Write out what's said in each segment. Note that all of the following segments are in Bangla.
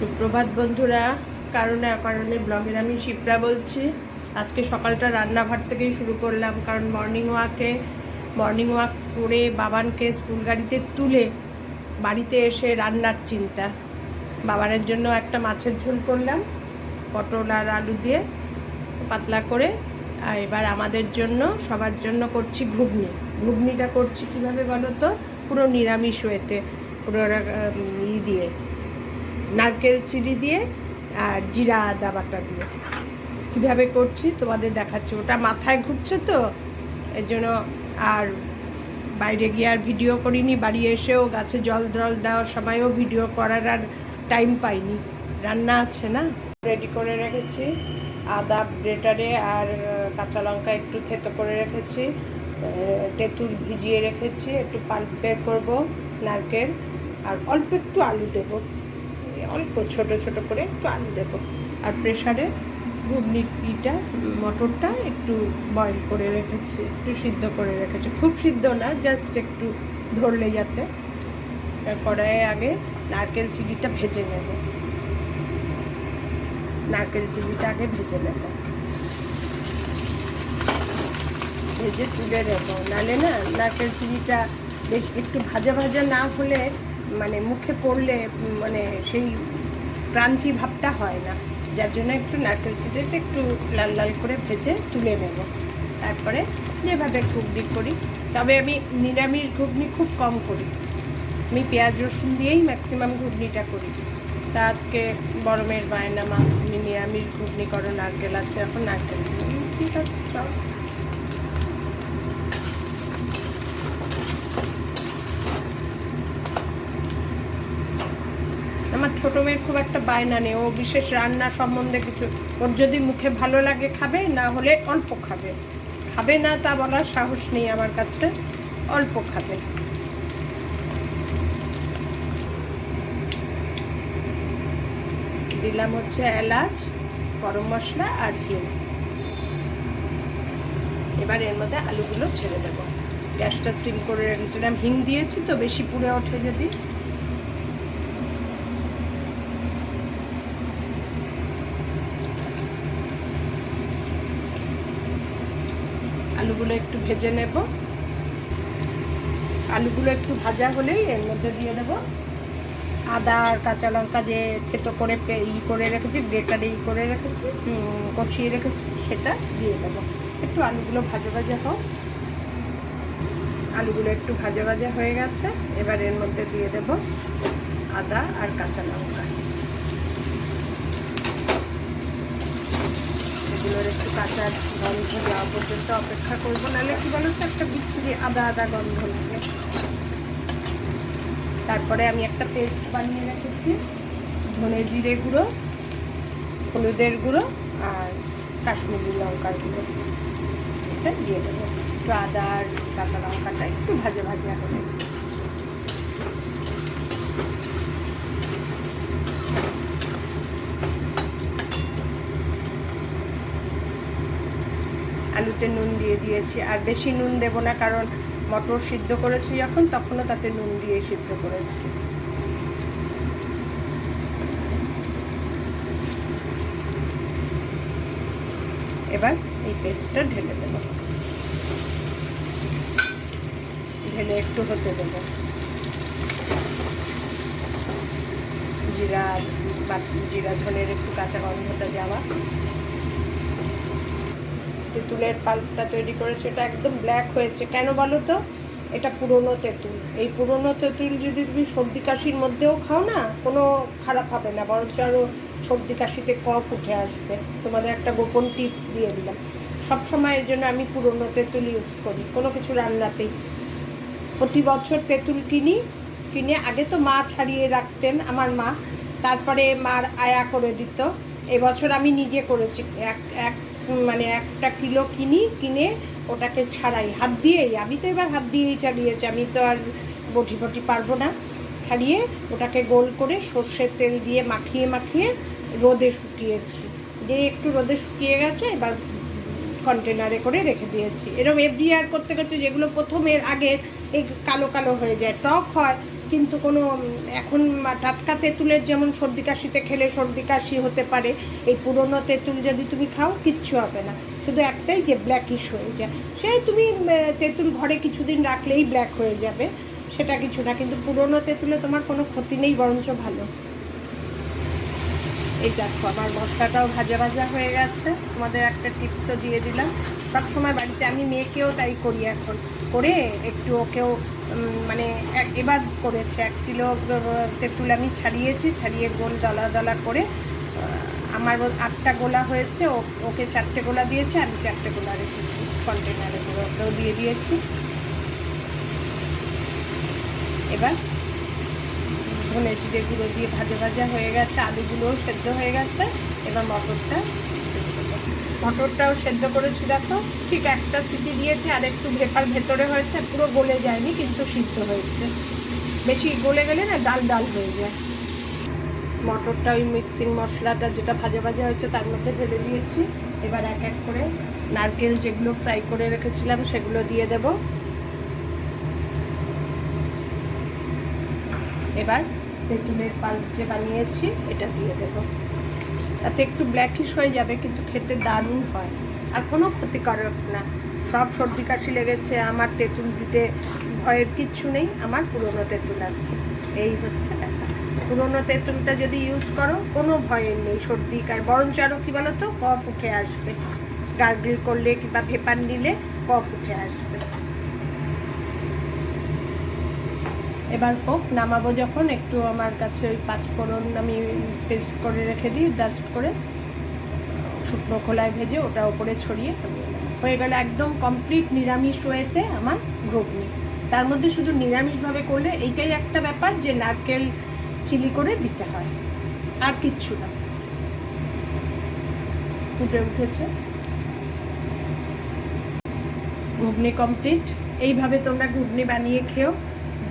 সুপ্রভাত বন্ধুরা। কারণে অকারণে ব্লগের আমি শিপ্রা বলছি। আজকে সকালটা রান্নাঘর থেকেই শুরু করলাম, কারণ মর্নিং ওয়াক করে বাবানকে স্কুল গাড়িতে তুলে বাড়িতে এসে রান্নার চিন্তা। বাবানের জন্য একটা মাছের ঝোল করলাম পটল আর আলু দিয়ে পাতলা করে, আর এবার আমাদের জন্য সবার জন্য করছি ঘুগনিটা করছি কীভাবে বলো তো, পুরো নিরামিষ ওয়েতে, পুরো দিয়ে নারকেল চিনি দিয়ে আর জিরা আদা বাটা দিয়ে কীভাবে করছি তোমাদের দেখাচ্ছি। ওটা মাথায় ঘুরছে তো এর জন্য আর বাইরে গিয়ে আর ভিডিও করিনি। বাড়ি এসেও গাছে জল দেওয়ার সময়ও ভিডিও করার আর টাইম পাইনি, রান্না আছে না। রেডি করে রেখেছি আদা ব্রেটারে, আর কাঁচা লঙ্কা একটু থেতো করে রেখেছি, তেঁতুল ভিজিয়ে রেখেছি, একটু পাল্প বের করবো, নারকেল আর অল্প একটু আলু দেবো, অল্প ছোট ছোট করে একটু আলু দেবো। আর প্রেশারে ঘুগনিটা মটরটা একটু বয়েল করে রেখেছি, একটু সিদ্ধ করে রেখেছি, খুব সিদ্ধ না, জাস্ট একটু ধরলে যাতে। কড়াইয়ে আগে নারকেল চিনিটা ভেজে নেব, নারকেল চিনিটা আগে ভেজে নেব, ভেজে তুলে নেবো। নাহলে না নারকেল চিনিটা বেশ একটু ভাজা ভাজা না হলে মানে মুখে পড়লে মানে সেই ক্রাঞ্চি ভাবটা হয় না, যার জন্য একটু নারকেল চিনিটা একটু লাল লাল করে ভেজে তুলে নেব। তারপরে যেভাবে ঘুগনি করি, তবে আমি নিরামিষ ঘুগনি খুব কম করি, আমি পেঁয়াজ রসুন দিয়েই ম্যাক্সিমাম ঘুগনিটা করি। তা আজকে গরমের বায়না, মা তুমি নিরামিষ ঘুগনি করো, নারকেল আছে এখন, নারকেল ঠিক আছে সব। আমার ছোটো মেয়ের খুব একটা বায়না নেই, ও বিশেষ রান্না সম্বন্ধে কিছু, ওর যদি মুখে ভালো লাগে খাবে, না হলে অল্প খাবে, খাবে না তা বলার সাহস নেই আমার কাছে, অল্প খাবে। দিলাম হচ্ছে এলাচ, গরম মশলা আর হিং। এবার এর মধ্যে আলুগুলো ছেড়ে দেবো, গ্যাসটা সিম করে রেখেছিলাম, হিং দিয়েছি তো বেশি পুড়ে ওঠে যদি। আলুগুলো একটু ভেজে নেব, আলুগুলো একটু ভাজা হলেই এর মধ্যে দিয়ে দেব আদা আর কাঁচা লঙ্কা যে থেতো করে করে রেখেছি, গ্রেটারে করে রেখেছি, কষিয়ে রেখেছি, সেটা দিয়ে দেবো। একটু আলুগুলো ভাজা ভাজা হোক, আলুগুলো একটু ভাজা ভাজা হয়ে গেছে, এবার এর মধ্যে দিয়ে দেব আদা আর কাঁচা লঙ্কা। এগুলোর একটু কাঁচা গন্ধ যাওয়া পর্যন্ত অপেক্ষা করবো, নাহলে কি বলো তো একটা বিচ্ছিরি আদা আদা গন্ধ হচ্ছে। তারপরে আমি একটা পেস্ট বানিয়ে রেখেছি, ধনে জিরে গুঁড়ো, হলুদের গুঁড়ো আর কাশ্মীরি লঙ্কার গুঁড়ো, এটা দিয়ে দেবো। একটু আদা আর কাঁচা লঙ্কাটা একটু ভাজা ভাজা করে আলুতে নুন দিয়ে দিয়েছি, আর বেশি নুন দেবো না, কারণ মটর সিদ্ধ করেছি যখন, তখনও তাতে নুন দিয়ে সিদ্ধ করেছি। এবার এই পেস্টটা ঢেলে দেবো, ঢেলে একটু হতে দেবো। জিরা ধনের একটু কাঁচা গন্ধটা যাওয়া। তেঁতুলের পাল্পটা তৈরি করেছে, এটা একদম ব্ল্যাক হয়েছে কেন বলো তো, এটা পুরনো তেঁতুল। এই পুরনো তেঁতুল যদি তুমি সর্দি কাশির মধ্যেও খাও না, কোনো খারাপ হবে না, বরঞ্চ আরও সর্দি কাশিতে কফ উঠে আসবে। তোমাদের একটা গোপন টিপস দিয়ে দিলাম, সবসময় এর জন্য আমি পুরনো তেঁতুল ইউজ করি কোনো কিছু রান্নাতেই। প্রতি বছর তেঁতুল কিনে আগে তো মা ছাড়িয়ে রাখতেন আমার মা, তারপরে মার আয়া করে দিত। এবছর আমি নিজে করেছি, মানে 1 কিলো কিনে ওটাকে ছাড়াই হাত দিয়েই, আমি তো এবার হাত দিয়েই চালিয়েছি, আমি তো আর বটি পারবো না, ছাড়িয়ে ওটাকে গোল করে সর্ষের তেল দিয়ে মাখিয়ে রোদে শুকিয়েছি, যে একটু রোদে শুকিয়ে গেছে, এবার কন্টেনারে করে রেখে দিয়েছি। এরকম এভরি ইয়ার করতে যেগুলো প্রথমের আগে এই কালো হয়ে যায়, টক হয়, কিন্তু কোনো এখন টাটকা তেঁতুলের যেমন সর্দি কাশিতে খেলে সর্দি কাশি হতে পারে, এই পুরনো তেঁতুল যদি তুমি খাও কিচ্ছু হবে না, শুধু একটাই যে ব্ল্যাকিশ হয়ে যায়। সে তুমি তেঁতুল ঘরে কিছুদিন রাখলেই ব্ল্যাক হয়ে যাবে, সেটা কিছু না, কিন্তু পুরনো তেঁতুলে তোমার কোনো ক্ষতি নেই, বরঞ্চ ভালো। এই দেখো আমার মশলাটাও ভাজা ভাজা হয়ে গেছে। তোমাদের একটা টিপস তো দিয়ে দিলাম, সবসময় বাড়িতে আমি মেয়েকেও তাই করি এখন, করে একটু ওকেও মানে এবার করেছে 1 কিলো তেঁতুল আমি ছাড়িয়েছি, ছাড়িয়ে গোল দলা দলা করে আমার 8টা গোলা হয়েছে, ওকে 4টে গোলা দিয়েছে, আমি 4টে গোলা রেখেছি কন্টেনারে, ওকেও দিয়ে দিয়েছি। এবার ধনে জিরে গুঁড়ো দিয়ে ভাজা ভাজা হয়ে গেছে, আলুগুলোও সেদ্ধ হয়ে গেছে। এবার মটরটাও সেদ্ধ করেছি, দেখো ঠিক একটা সিটি দিয়েছে, আর একটু ভেপার ভেতরে হয়েছে, পুরো গলে যায়নি কিন্তু সিদ্ধ হয়েছে। বেশি গলে গেলে না ডাল ডাল হয়ে যায়। মটরটা ওই মিক্সিং মশলাটা যেটা ভাজা ভাজা হয়েছে তার মধ্যে ঢেলে দিয়েছি। এবার এক এক করে নারকেল যেগুলো ফ্রাই করে রেখেছিলাম সেগুলো দিয়ে দেব। এবার তেঁতুলের পাল্প যে বানিয়েছি এটা দিয়ে দেব, তাতে একটু ব্ল্যাকিশ হয়ে যাবে কিন্তু খেতে দারুণ হয়, আর কোনো ক্ষতিকারক না। সব সর্দি কাশি লেগেছে, আমার তেঁতুল দিতে ভয়ের কিচ্ছু নেই, আমার পুরনো তেঁতুল আছে। এই হচ্ছে ব্যাপার, পুরনো তেঁতুলটা যদি ইউজ করো কোনো ভয়ের নেই সর্দি, আর বরঞ্চ আরও কী বলো তো, কফ উঠে আসবে, গার্গল করলে কিংবা ভেপার নিলে কফ উঠে আসবে। এবার হোক, নামাবো যখন একটু আমার কাছে ওই 5 ফোড়ন আমি পেস্ট করে রেখে দিই, ডাস্ট করে শুকনো খোলায় ভেজে ওটা ওপরে ছড়িয়ে হয়ে গেল একদম কমপ্লিট নিরামিষ ওয়েতে আমার ঘুগনি। তার মধ্যে শুধু নিরামিষভাবে করলে এইটাই একটা ব্যাপার যে নারকেল চিলি করে দিতে হয়, আর কিচ্ছু না। ফুটে উঠেছে, ঘুগনি কমপ্লিট। এইভাবে তোমরা ঘুগনি বানিয়ে খেও,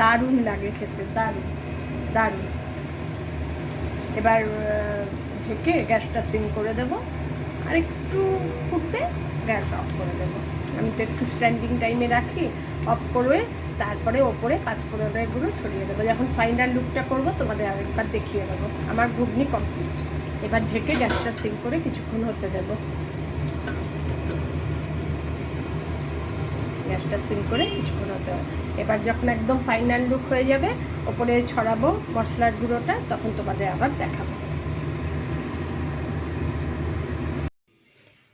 দারুণ লাগে খেতে, দারুণ দারুণ। এবার ঢেকে গ্যাসটা সিম করে দেবো, আর একটু ফুটবে গ্যাস অফ করে দেবো। আমি তো একটু স্ট্যান্ডিং টাইমে রাখি, অফ করে তারপরে ওপরে 5 ফোড়নের গুঁড়ো ছড়িয়ে দেবো। যখন ফাইনাল লুকটা করবো তোমাদের আরেকবার দেখিয়ে দেবো। আমার ঘুগনি কমপ্লিট। এবার ঢেকে গ্যাসটা সিম করে কিছুক্ষণ হতে দেবো, গ্যাসটা সিম করে কিছুক্ষণ হতে হবে। এবার যখন একদম ফাইনাল লুক হয়ে যাবে, ওপরে ছড়াবো মশলার গুঁড়োটা, তখন তোমাদের আবার দেখাবো।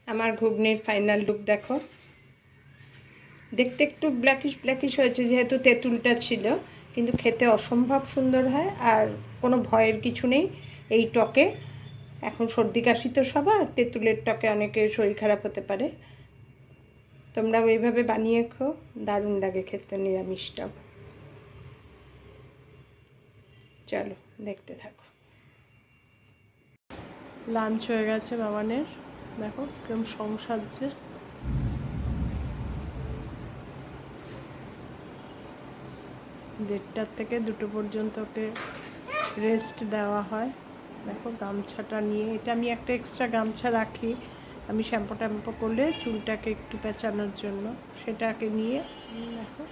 আমার ঘুগনির ফাইনাল লুক দেখো, দেখতে একটু ব্ল্যাকিশ ব্ল্যাকিশ হয়েছে যেহেতু তেঁতুলটা ছিল, কিন্তু খেতে অসম্ভব সুন্দর হয়, আর কোনো ভয়ের কিছু নেই এই টকে। এখন সর্দি কাশি তো সবার, তেঁতুলের টকে অনেকের শরীর খারাপ হতে পারে। তোমরা ওইভাবে বানিয়ে খাও, দারুণ লাগে খেতে নিরামিষটাও। চলো দেখতে থাকো। লাঞ্চ হয়ে গেছে বাবানের, দেখো কেমন সংসারছে। 1:30 থেকে 2টো পর্যন্ত ওকে রেস্ট দেওয়া হয়। দেখো গামছাটা নিয়ে, এটা আমি একটা এক্সট্রা গামছা রাখি, আমি শ্যাম্পু ট্যাম্পু করলে চুলটাকে একটু পেঁচানোর জন্য, সেটাকে নিয়ে দেখো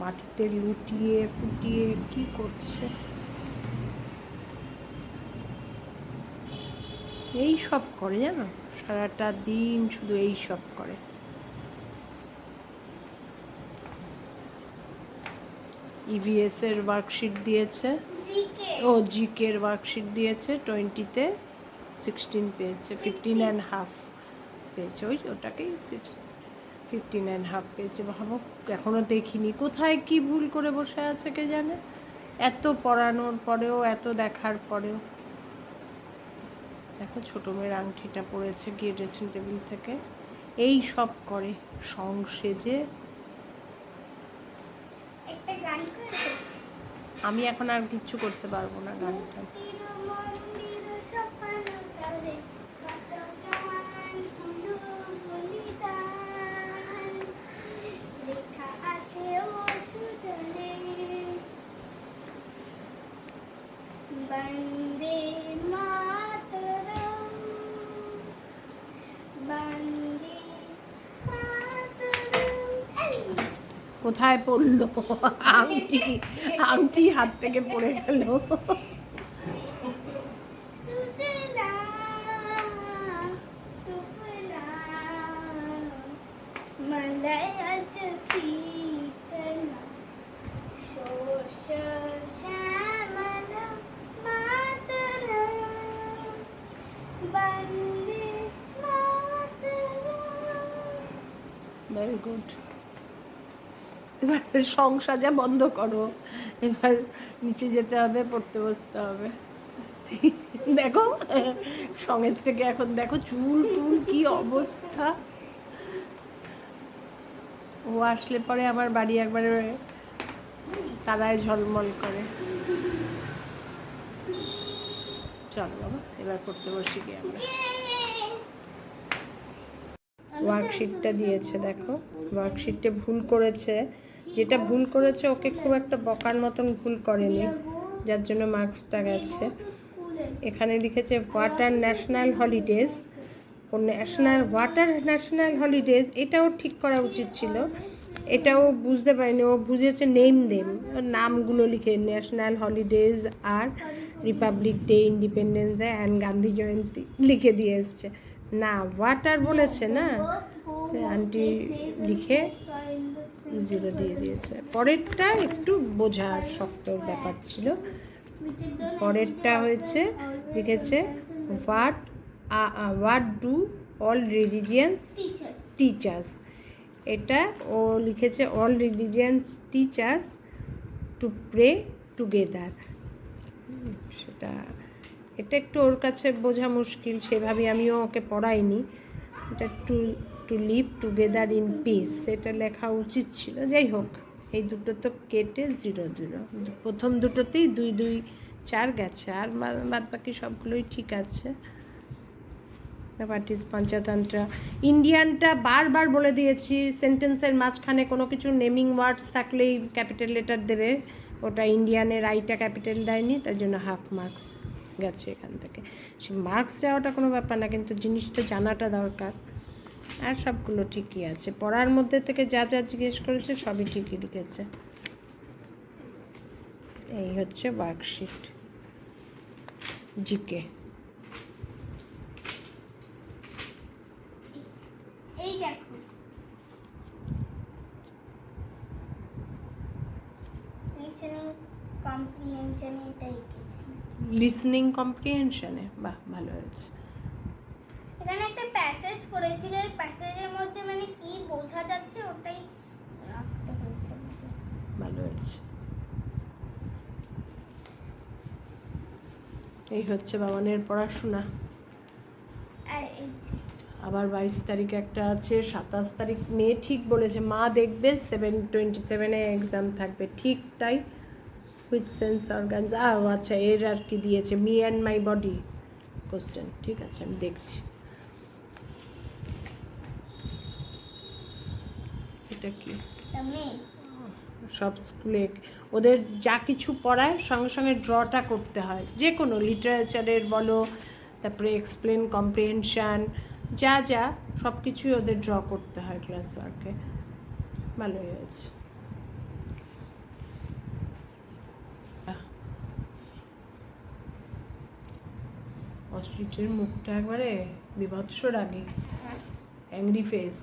মাটিতে লুটিয়ে ফুটিয়ে কি করছে। এই সব করে জানো, সারাটা দিন শুধু এই সব করে। ইভিএস এর ওয়ার্কশিট দিয়েছে, জিকের ওয়ার্কশিট দিয়েছে, 20-তে 16 পেয়েছে, 15.5 পেয়েছে, ওটাকেই 15.5 পেয়েছে। ভাবো এখনও দেখিনি, কোথায় কি ভুল করে বসে আছে কে জানে, এত পড়ানোর পরেও, এত দেখার পরেও। দেখো ছোটো মেয়ের আংটিটা পড়েছে গিয়ে ড্রেসিং টেবিল থেকে, এই সব করে সংসেজে। আমি এখন আর কিচ্ছু করতে পারবো না, গানটা বন্দে মাতরম, বন্দে মাতরম। কোথায় পড়লো? আংটি আংটি হাত থেকে পড়ে গেল। সুজলা সুফলা মলয়জ শীতলা শোষ শ্যামল মাতরম বন্দে মাতরম। Very good. এবার সংসাজা বন্ধ করো, এবার নিচে যেতে হবে, পড়তে বসতে হবে। দেখো সঙ্গের থেকে এখন দেখো চুল টুল কি অবস্থা। ও আসলে পরে আমার বাড়ি একবারে কাদায় ঝলমল করে। চলো বাবা এবার পড়তে বসি গিয়ে আমরা। ওয়ার্কশিটটা দিয়েছে দেখো, ওয়ার্কশিটে ভুল করেছে, যেটা ভুল করেছে ওকে খুব একটা বকার মতন ভুল করেনি, যার জন্য মার্কসটা গেছে। এখানে লিখেছে ওয়াটার ন্যাশনাল হলিডেজ, ও ওয়াটার ন্যাশনাল হলিডেজ, এটাও ঠিক করা উচিত ছিল। এটাও বুঝতে পারিনি, ও বুঝেছে নেম দেম, নামগুলো লিখে ন্যাশনাল হলিডেজ আর republic day, independence day and Gandhi Jayanti লিখে দিয়ে এসছে। না ওয়াটার বলেছে না, আন্টি লিখে 0 দিয়ে দিয়েছে। পরেরটা একটু বোঝার শক্ত ব্যাপার ছিল। পরেরটা হয়েছে লিখেছে what do all religions teachers, এটা ও লিখেছে all religions teachers to pray together. সেটা এটা একটু ওর কাছে বোঝা মুশকিল, সেভাবে আমিও ওকে পড়াইনি। এটা to live together in peace এটা লেখা উচিত ছিল। যাই হোক, এই দুটো তো কেটে 0 0, প্রথম দুটোতেই 2 2 4 গেছে, আর বাদ বাকি সবগুলোই ঠিক আছে। হোয়াট ইজ পঞ্চতন্ত্র, ইন্ডিয়ানটা বারবার বলে দিয়েছি, সেন্টেন্সের মাঝখানে কোনো কিছু নেমিং ওয়ার্ডস থাকলেই ক্যাপিটাল লেটার দেবে, ওটা ইন্ডিয়ানের আইটা ক্যাপিটাল দেয়নি, তার জন্য হাফ মার্কস গেছে এখান থেকে। সে মার্কস যাওয়াটা কোনো ব্যাপার না, কিন্তু জিনিসটা জানাটা দরকার। আর সবগুলো ঠিকই আছে, পড়ার মধ্যে থেকে যা যা জিজ্ঞেস করেছে সবই ঠিকই লিখেছে। এই হচ্ছে ওয়ার্কশিট জিকে। এই দেখো লিসেনিং কম্প্রিহেনশন এটা লিখেছি। লিসনিং কম্প্রিহেনশনে বাহ ভালো হয়েছে। এখানে একটা প্যাসেজ পড়েছিল, এই প্যাসেজের মধ্যে মানে কি বোঝা যাচ্ছে ওটাই রাখতে হয়েছে। ভালো হয়েছে। এই হচ্ছে বাবানের পড়াশোনা। আর এই যে আবার 22 তারিখ একটা আছে, 27 তারিখ মেয়ে ঠিক বলেছে, মা দেখবে 7/27 এক্সাম থাকবে, ঠিক তাই। উইথ সেন্স অর্গানস, আচ্ছা এর আর কি দিয়েছে, me and my body question, ঠিক আছে আমি দেখছি। এটা কি তুমি সব স্কুলে ওদের যা কিছু পড়ায় সঙ্গে সঙ্গে ড্রটা করতে হয়, যে কোনো লিটারেচারের বলো, তারপরে এক্সপ্লেন কম্প্রিহেনশান যা যা সব কিছুই ওদের ড্র করতে হয় ক্লাস ওয়ার্কে। ভালো হয়েছে। অস্ট্রিচের মুখটা একবারে বিভৎস রাগী, অ্যাংরি ফেস।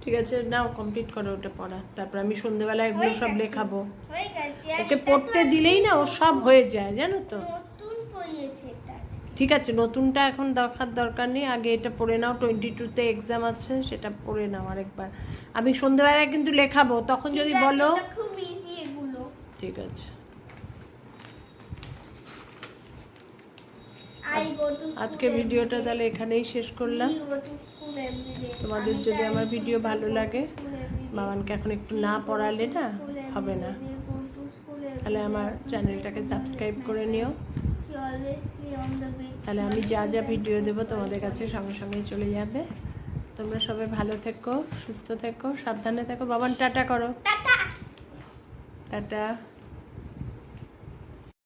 ঠিক আছে নাও কমপ্লিট করো ওটা পড়া, তারপর আমি সন্ধ্যেবেলায় এগুলো সব লেখাবো। হয়ে গেছে। আর ওকে এটা তো পড়তে আজকে দিলেই না ও সব হয়ে যায় জানো তো। নতুন পড়িয়েছে এটা আজকে। ঠিক আছে নতুনটা এখন দরকার নেই, আগে এটা পড়ে নাও। 22তে এক্সাম আছে, সেটা পড়ে নাও আরেকবার। আমি সন্ধ্যেবেলায় কিন্তু লেখাবো, তখন যদি ঠিক আছে, বলো। এটা খুব ইজি এগুলো। ঠিক আছে I go to school আজকে ভিডিওটা every day. তাহলে এখানেই শেষ করলাম। We go to school every day. তোমাদের আমি যদি তাই আমার ভিডিও শুনতে ভালো go to লাগে, school every day. বাবানকে এখন একটু We না go to পড়ালে না school every হবে না, day. We go to school every তাহলে day. আমার We চ্যানেলটাকে play সাবস্ক্রাইব with করে my নিও। friends. She always play on the beach. তাহলে আমি যা যা ভিডিও দেবো তোমাদের কাছে সঙ্গে সঙ্গেই চলে যাবে। তোমরা সবাই ভালো থেকো, সুস্থ থেকো, সাবধানে থেকো। বাবান টাটা করো, টাটা। টাটা।